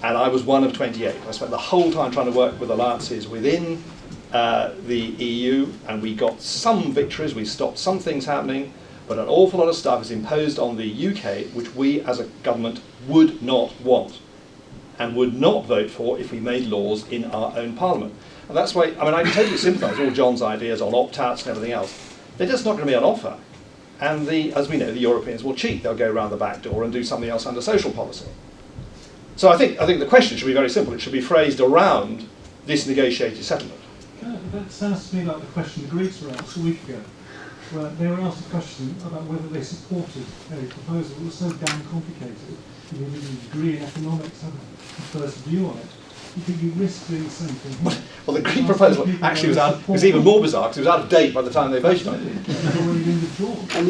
and I was one of 28. I spent the whole time trying to work with alliances within the EU, and we got some victories, we stopped some things happening, but an awful lot of stuff is imposed on the UK which we as a government would not want and would not vote for if we made laws in our own parliament. And that's why, I mean, I totally sympathise with all John's ideas on opt-outs and everything else. They're just not going to be on offer. And as we know, the Europeans will cheat. They'll go around the back door and do something else under social policy. So I think the question should be very simple. It should be phrased around this negotiated settlement. That sounds to me like the question the Greeks were asked a week ago, where they were asked a question about whether they supported a proposal that was so damn complicated. You need a degree in economics, have a first view on it. You think you risk doing the same thing here? Well, the Greek proposal actually was even more bizarre because it was out of date by the time they voted on it. And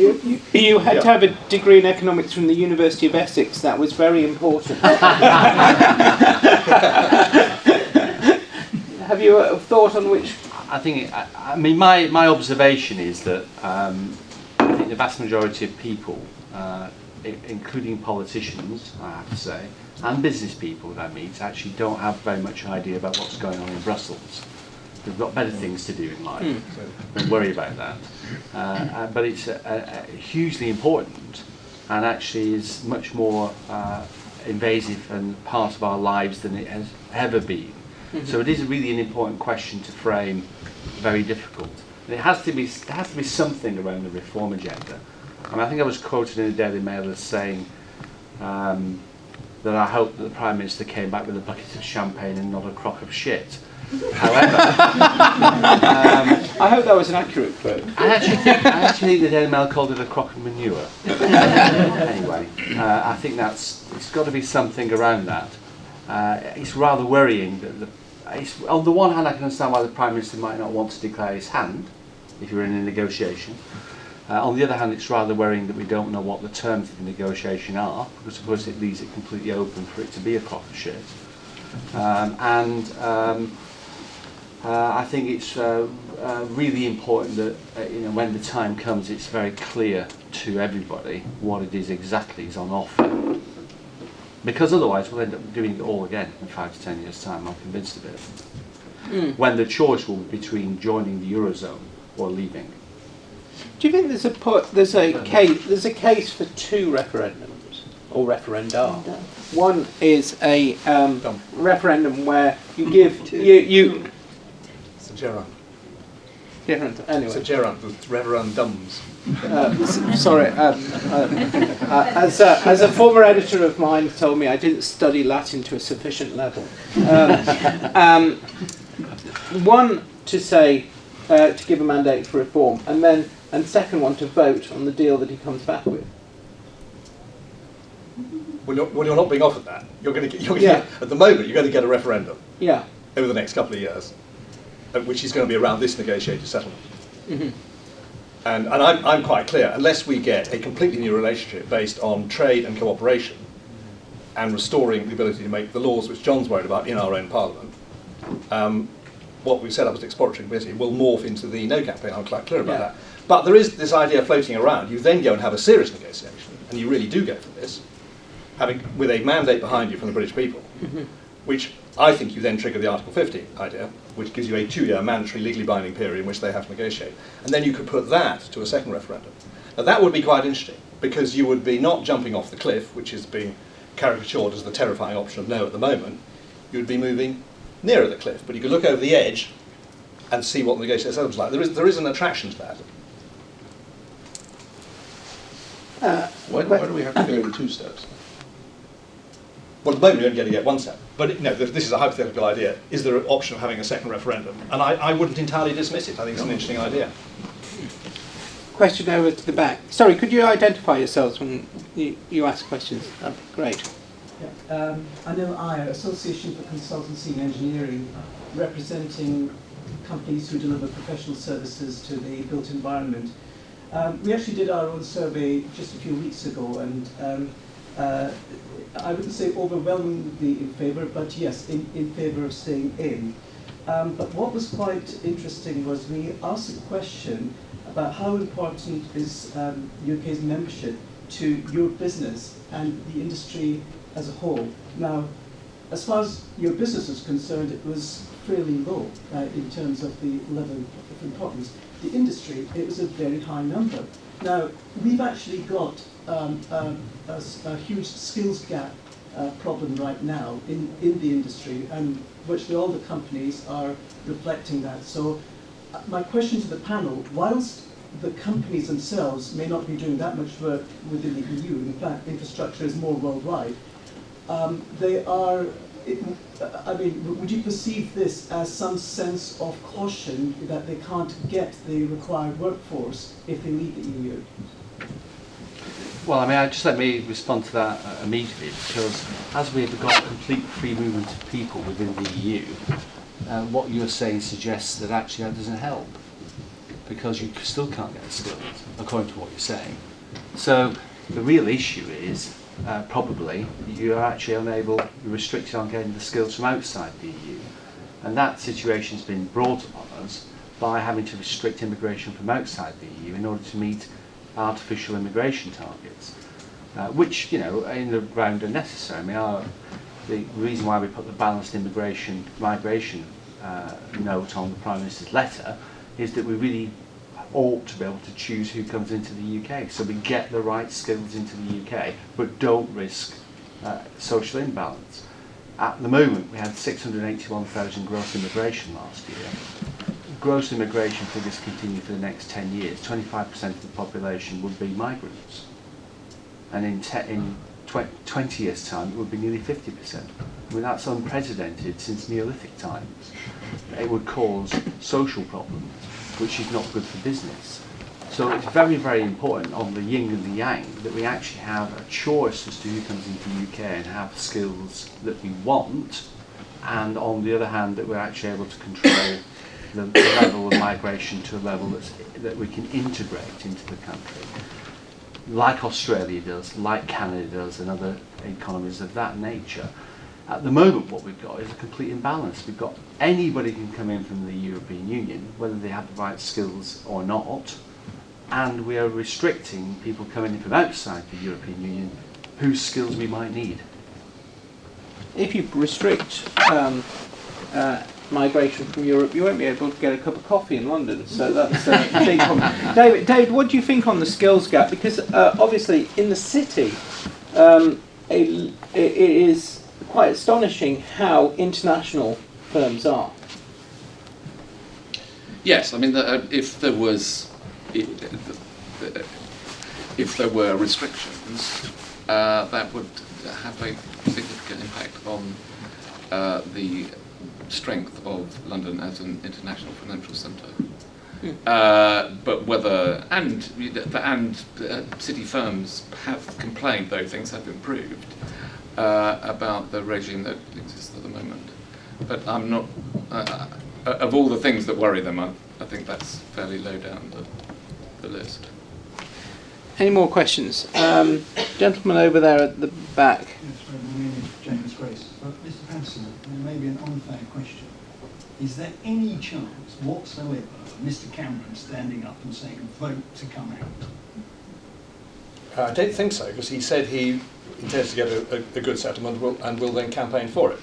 you had to have a degree in economics from the University of Essex. That was very important. Have you a thought on which? I think, I mean, my observation is that I think the vast majority of people, including politicians, I have to say, and business people that I meet, actually don't have very much idea about what's going on in Brussels. They've got better things to do in life. Don't worry about that. But it's hugely important, and actually is much more invasive and part of our lives than it has ever been. So it is really an important question to frame, very difficult. And it has to be something around the reform agenda. I mean, I think I was quoted in the Daily Mail as saying that I hope that the Prime Minister came back with a bucket of champagne and not a crock of shit. However, I hope that was an accurate quote. I actually think the Daily Mail called it a crock of manure. Anyway, I think it's got to be something around that. It's rather worrying that on the one hand, I can understand why the Prime Minister might not want to declare his hand if you're in a negotiation. On the other hand, it's rather worrying that we don't know what the terms of the negotiation are, because of course it leaves it completely open for it to be a crock of shit. I think it's really important that when the time comes, it's very clear to everybody what it is exactly is on offer. Because otherwise we'll end up doing it all again in 5 to 10 years' time, I'm convinced of it. When the choice will be between joining the Eurozone or leaving. Do you think there's a case for two referendums or referenda? One is a referendum where you give you. It's a gerund. Different anyway. It's a gerund. It's referendums. Sorry, as a former editor of mine told me, I didn't study Latin to a sufficient level. One to say to give a mandate for reform, and second one to vote on the deal that he comes back with. Well, you're not being offered that. You're going to get, at the moment, you're going to get a referendum. Yeah. Over the next couple of years, which is going to be around this negotiated settlement. Mm-hmm. And I'm quite clear, unless we get a completely new relationship based on trade and cooperation and restoring the ability to make the laws which John's worried about in our own parliament, what we've set up as an exploratory committee will morph into the no campaign. I'm quite clear about that. But there is this idea floating around. You then go and have a serious negotiation, and you really do go for this, with a mandate behind you from the British people, which I think you then trigger the Article 50 idea, which gives you a 2-year mandatory legally binding period in which they have to negotiate. And then you could put that to a second referendum. Now that would be quite interesting, because you would be not jumping off the cliff, which is being caricatured as the terrifying option of no at the moment. You would be moving nearer the cliff, but you could look over the edge and see what the negotiated settlement is like. There is an attraction to that. Why do we have to go over 2 steps? Well, at the moment you're only going to get 1 step. But this is a hypothetical idea. Is there an option of having a second referendum? And I wouldn't entirely dismiss it. I think it's an interesting idea. Question over to the back. Sorry, could you identify yourselves when you ask questions? That'd be great. Yeah, Anil Iyer, Association for Consultancy and Engineering, representing companies who deliver professional services to the built environment. We actually did our own survey just a few weeks ago, and I wouldn't say overwhelmingly in favour, but yes, in favour of staying in. But what was quite interesting was we asked a question about how important is UK's membership to your business and the industry as a whole. Now, as far as your business is concerned, it was fairly low in terms of the level of importance. The industry, it was a very high number. Now, we've actually got a huge skills gap problem right now in the industry, and virtually all the companies are reflecting that. So my question to the panel, whilst the companies themselves may not be doing that much work within the EU, in fact infrastructure is more worldwide, they are, I mean, would you perceive this as some sense of caution that they can't get the required workforce if they leave the EU? Well, I mean, just let me respond to that immediately, because as we've got complete free movement of people within the EU, what you're saying suggests that actually that doesn't help, because you still can't get the skills, according to what you're saying. So the real issue is probably you're actually unable, you're restricted on getting the skills from outside the EU. And that situation has been brought upon us by having to restrict immigration from outside the EU in order to meet artificial immigration targets, which, you know, in the round are necessary. I mean, the reason why we put the balanced migration note on the Prime Minister's letter is that we really ought to be able to choose who comes into the UK, so we get the right skills into the UK, but don't risk social imbalance. At the moment, we had 681,000 gross immigration last year. Gross immigration figures continue for the next 10 years. 25% of the population would be migrants, and in 20 years' time, it would be nearly 50%. I mean, that's unprecedented since Neolithic times. It would cause social problems, which is not good for business. So it's very, very important on the yin and the yang that we actually have a choice as to who comes into the UK and have skills that we want, and on the other hand that we're actually able to control the level of migration to a level that we can integrate into the country, like Australia does, like Canada does, and other economies of that nature. At the moment, what we've got is a complete imbalance. We've got anybody can come in from the European Union, whether they have the right skills or not, and we are restricting people coming in from outside the European Union whose skills we might need. If you restrict migration from Europe, you won't be able to get a cup of coffee in London, so that's a big problem. David, what do you think on the skills gap? Because obviously in the city, it is quite astonishing how international firms are. Yes, I mean, if there were restrictions, that would have a significant impact on the strength of London as an international financial centre. But whether and city firms have complained, though things have improved, about the regime that exists at the moment. But I'm not. Of all the things that worry them, I think that's fairly low down the list. Any more questions? Gentleman over there at the back. Yes, my name is James Grace. Mr. Paterson, there may be an unfair question. Is there any chance whatsoever of Mr. Cameron standing up and saying vote to come out? I don't think so, because he said he intends to get a good settlement and will then campaign for it.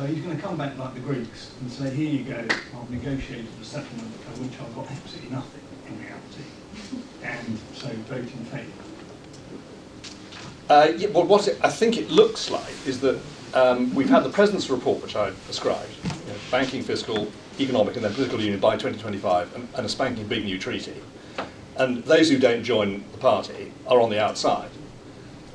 He's going to come back like the Greeks and say, here you go, I've negotiated a settlement of which I've got absolutely nothing in reality, and so vote in favour. Yeah, well, I think it looks like is that we've had the President's report, which I described, banking, fiscal, economic, and then political union by 2025, and a spanking big new treaty. And those who don't join the party are on the outside.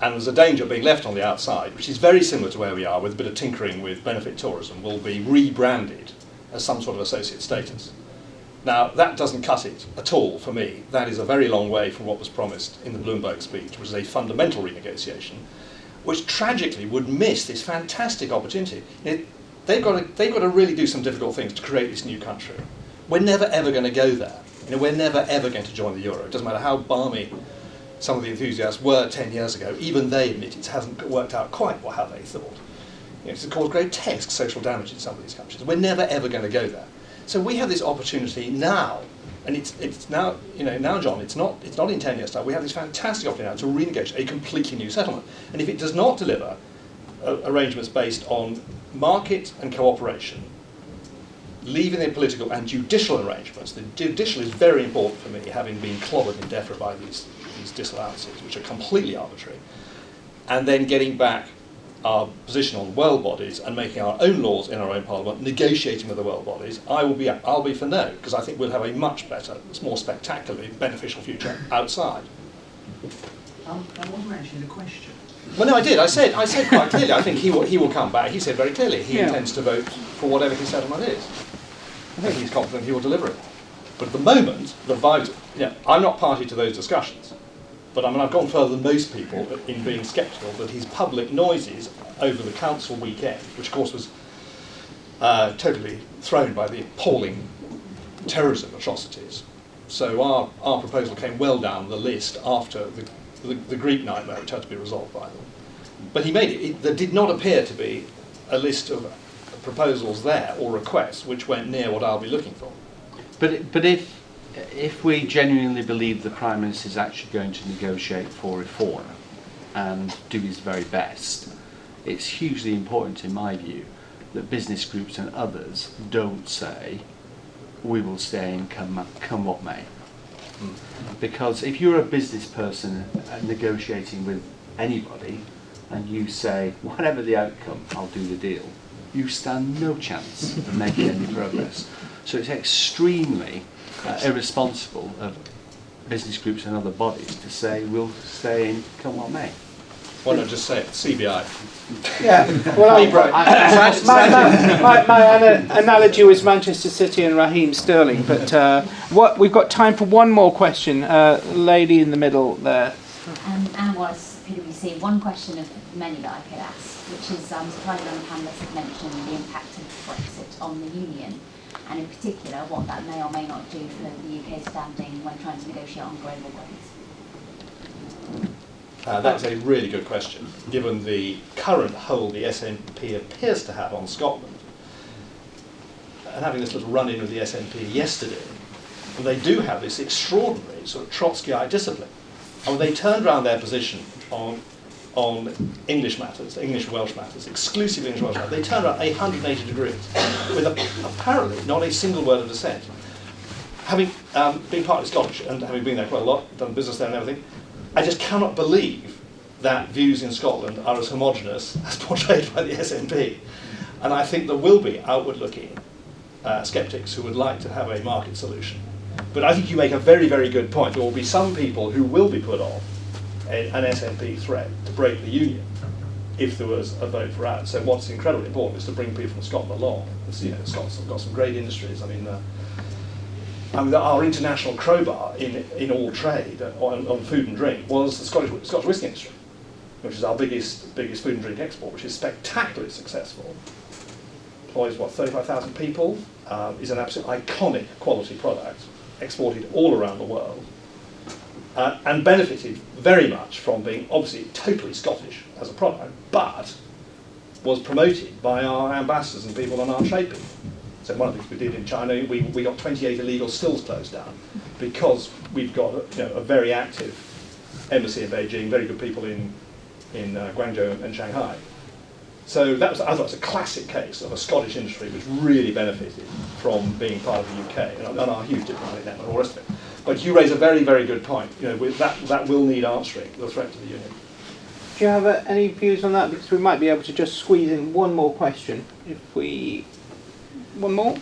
And there's a danger of being left on the outside, which is very similar to where we are with a bit of tinkering with benefit tourism, will be rebranded as some sort of associate status. Now, that doesn't cut it at all for me. That is a very long way from what was promised in the Bloomberg speech, which is a fundamental renegotiation, which tragically would miss this fantastic opportunity. They've got to really do some difficult things to create this new country. We're never ever going to go there. We're never ever going to join the euro. It doesn't matter how balmy some of the enthusiasts were 10 years ago. Even they admit it hasn't worked out quite how they thought. It's caused grotesque social damage in some of these countries. We're never ever going to go there. So we have this opportunity now, and it's now, now, John, it's not in 10 years' time. We have this fantastic opportunity now to renegotiate a completely new settlement. And if it does not deliver arrangements based on market and cooperation, leaving the political and judicial arrangements, the judicial is very important for me, having been clobbered in DEFRA by these disallowances, which are completely arbitrary, and then getting back our position on world bodies and making our own laws in our own parliament, negotiating with the world bodies, I'll be for no, because I think we'll have a much better, more spectacularly beneficial future outside. That wasn't actually the question. Well, no, I did. I said quite clearly. I think he will come back. He said very clearly he intends to vote for whatever his settlement is. I think he's confident he will deliver it. But at the moment, I'm not party to those discussions. But I've gone further than most people in being sceptical that his public noises over the council weekend, which of course was totally thrown by the appalling terrorism atrocities. So our proposal came well down the list after the Greek nightmare, which had to be resolved by them. But he made it. There did not appear to be a list of proposals there or requests which went near what I'll be looking for. But if we genuinely believe the Prime Minister is actually going to negotiate for reform and do his very best, it's hugely important, in my view, that business groups and others don't say, we will stay and come what may. Because if you're a business person negotiating with anybody and you say, whatever the outcome, I'll do the deal, you stand no chance of making any progress. So it's extremely irresponsible of business groups and other bodies to say we'll stay in come what may. Why not just say it? CBI. Yeah. Well, my analogy was Manchester City and Raheem Sterling, but we've got time for one more question. Lady in the middle there. Anne Wallace, PwC. One question of many that I could ask, which is surprising on the panellists have mentioned the impact of Brexit on the union, and in particular what that may or may not do for the UK's standing when trying to negotiate on global growth. That's a really good question, given the current hold the SNP appears to have on Scotland. And having this little run-in with the SNP yesterday, and they do have this extraordinary sort of Trotskyite discipline. And they turned around their position on English matters, English and Welsh matters, exclusively English and Welsh matters. They turned around 180 degrees with apparently not a single word of dissent. Having been partly Scottish and having been there quite a lot, done business there and everything, I just cannot believe that views in Scotland are as homogenous as portrayed by the SNP. And I think there will be outward-looking sceptics who would like to have a market solution. But I think you make a very, very good point. There will be some people who will be put off an SNP threat to break the union if there was a vote for out. So what's incredibly important is to bring people from Scotland along. Scots have got some great industries. I mean, our international crowbar in all trade on food and drink was the Scottish whisky industry, which is our biggest food and drink export, which is spectacularly successful. Employs 35,000 people, is an absolute iconic quality product, exported all around the world, and benefited very much from being obviously totally Scottish as a product, but was promoted by our ambassadors and people on our trade people. So one of the things we did in China, we got 28 illegal stills closed down because we've got a very active embassy in Beijing, very good people in Guangzhou and Shanghai. So I thought it was a classic case of a Scottish industry which really benefited from being part of the UK and our huge diplomatic network and all the rest of it. But you raise a very, very good point. That will need answering, the threat to the union. do you have any views on that? Because we might be able to just squeeze in one more question if we... One more?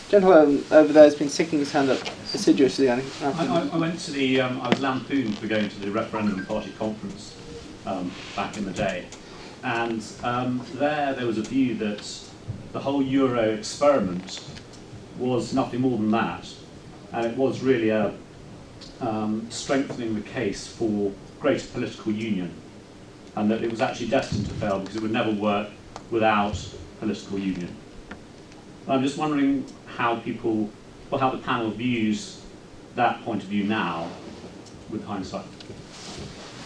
Gentleman over there has been sticking his hand up assiduously. I went to the, I was lampooned for going to the referendum party conference back in the day, and there was a view that the whole Euro experiment was nothing more than that, and it was really a strengthening the case for greater political union, and that it was actually destined to fail because it would never work without political union. I'm just wondering how people, or how the panel views that point of view now, with hindsight.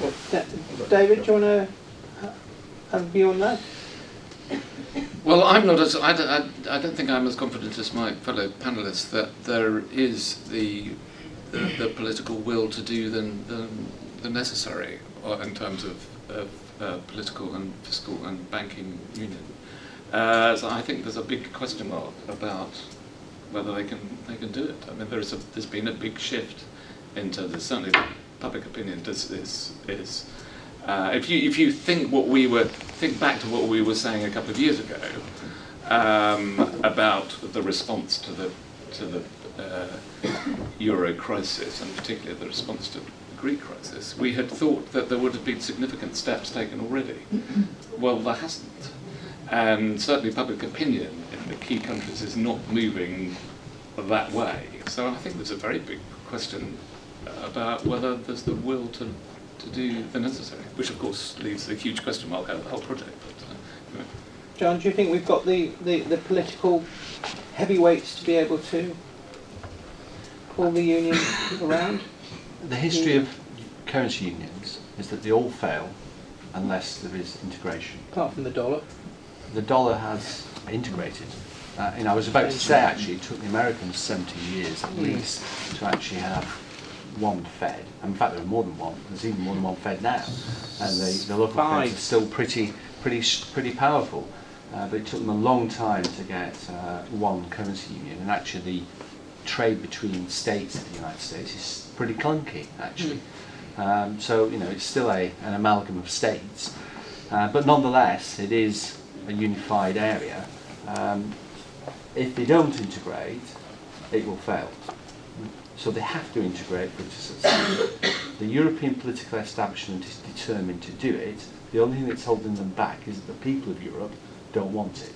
Well, David, do you want to have a view on that? Well, I'm not as I don't think I'm as confident as my fellow panellists that there is the political will to do the necessary in terms of political and fiscal and banking union. So I think there's a big question mark about whether they can do it. I mean, there's been a big shift into this. Certainly, public opinion is. If you think back to what we were saying a couple of years ago about the response to the Euro crisis, and particularly the response to the Greek crisis, we had thought that there would have been significant steps taken already. Well, there hasn't. And certainly public opinion in the key countries is not moving that way. So I think there's a very big question about whether there's the will to do the necessary, which of course leaves a huge question mark over the whole project. But, anyway. John, do you think we've got the political heavyweights to be able to pull the union around? The history of currency unions is that they all fail unless there is integration. Apart from the dollar. The dollar has integrated. I was about to say, actually, it took the Americans 70 years at least to actually have one Fed. In fact, there are more than one. There's even more than one Fed now, and the local Feds are still pretty powerful. But it took them a long time to get one currency union, and actually the trade between states in the United States is pretty clunky, actually. So it's still an amalgam of states, but nonetheless, it is a unified area. If they don't integrate, it will fail. So they have to integrate for it to succeed. The European political establishment is determined to do it. The only thing that's holding them back is that the people of Europe don't want it.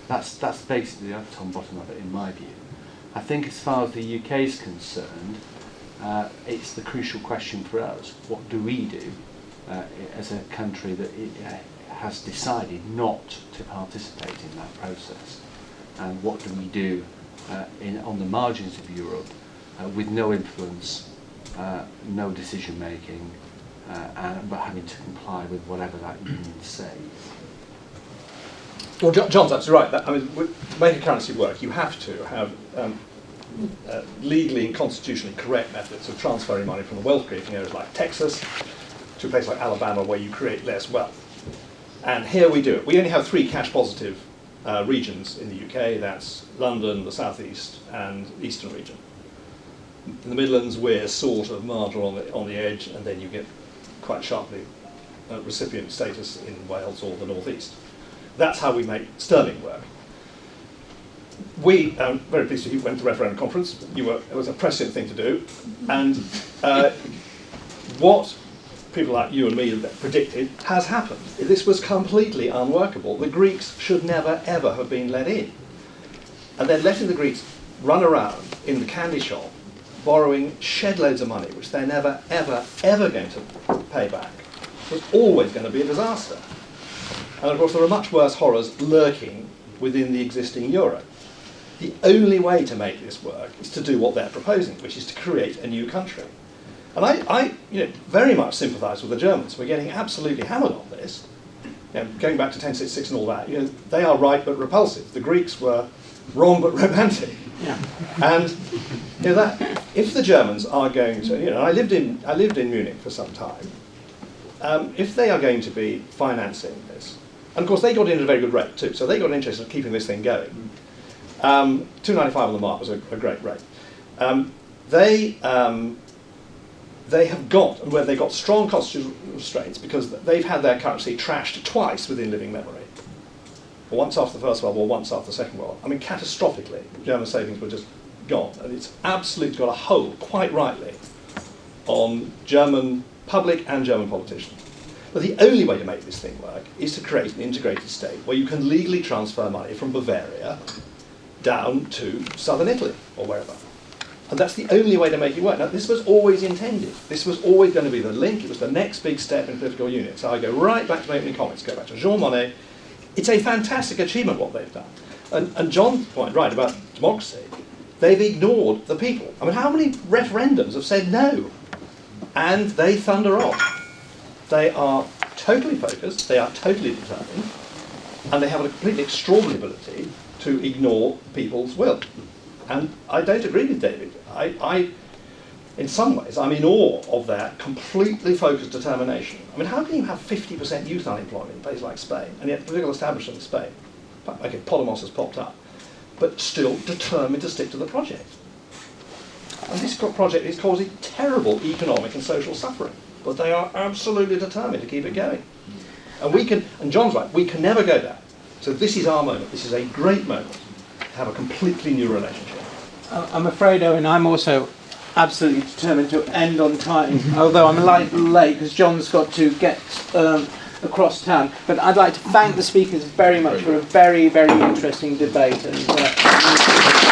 That's basically the top and bottom of it, in my view. I think as far as the UK is concerned, it's the crucial question for us. What do we do as a country that has decided not to participate in that process? And what do we do on the margins of Europe with no influence, no decision making, but having to comply with whatever that union says? Well, John's absolutely right. To make a currency work, you have to have legally and constitutionally correct methods of transferring money from the wealth-creating areas like Texas to a place like Alabama where you create less wealth. And here we do it. We only have 3 cash-positive regions in the UK. That's London, the South East, and Eastern region. In the Midlands, we're sort of marginal on the edge, and then you get quite sharply recipient status in Wales or the North East. That's how we make sterling work. We, very pleased you went to the referendum conference. It was a prescient thing to do. And what people like you and me predicted has happened. This was completely unworkable. The Greeks should never, ever have been let in. And then letting the Greeks run around in the candy shop, borrowing shed loads of money, which they're never, ever, ever going to pay back, was always going to be a disaster. And of course, there are much worse horrors lurking within the existing euro. The only way to make this work is to do what they're proposing, which is to create a new country. And I very much sympathise with the Germans. We're getting absolutely hammered on this. Going back to 1066 and all that, they are right but repulsive. The Greeks were wrong but romantic. Yeah. And that if the Germans are going to, I lived in Munich for some time. If they are going to be financing this, and of course they got in at a very good rate too, so they got interested in keeping this thing going. 2.95 on the mark was a great rate. they have got, and where they've got strong constitutional restraints, because they've had their currency trashed twice within living memory. Once after the First World War, once after the Second World War. I mean, catastrophically, German savings were just gone. And it's absolutely got a hold, quite rightly, on German public and German politicians. But the only way to make this thing work is to create an integrated state where you can legally transfer money from Bavaria down to southern Italy or wherever. And that's the only way to make it work. Now, this was always intended. This was always going to be the link. It was the next big step in political union. So I go right back to my opening comments, go back to Jean Monnet. It's a fantastic achievement what they've done. And John's point right about democracy, they've ignored the people. I mean, how many referendums have said no? And they thunder off. They are totally focused, they are totally determined, and they have a completely extraordinary ability to ignore people's will. And I don't agree with David. I in some ways, I'm in awe of their completely focused determination. I mean, how can you have 50% youth unemployment in places like Spain, and yet the political establishment in Spain, okay, Podemos has popped up, but still determined to stick to the project. And this project is causing terrible economic and social suffering, but they are absolutely determined to keep it going. And we can, and John's right, we can never go down. So this is our moment. This is a great moment to have a completely new relationship. I'm afraid, Owen, I'm also absolutely determined to end on time, although I'm a little late because John's got to get across town. But I'd like to thank the speakers very much for a very, very interesting debate. And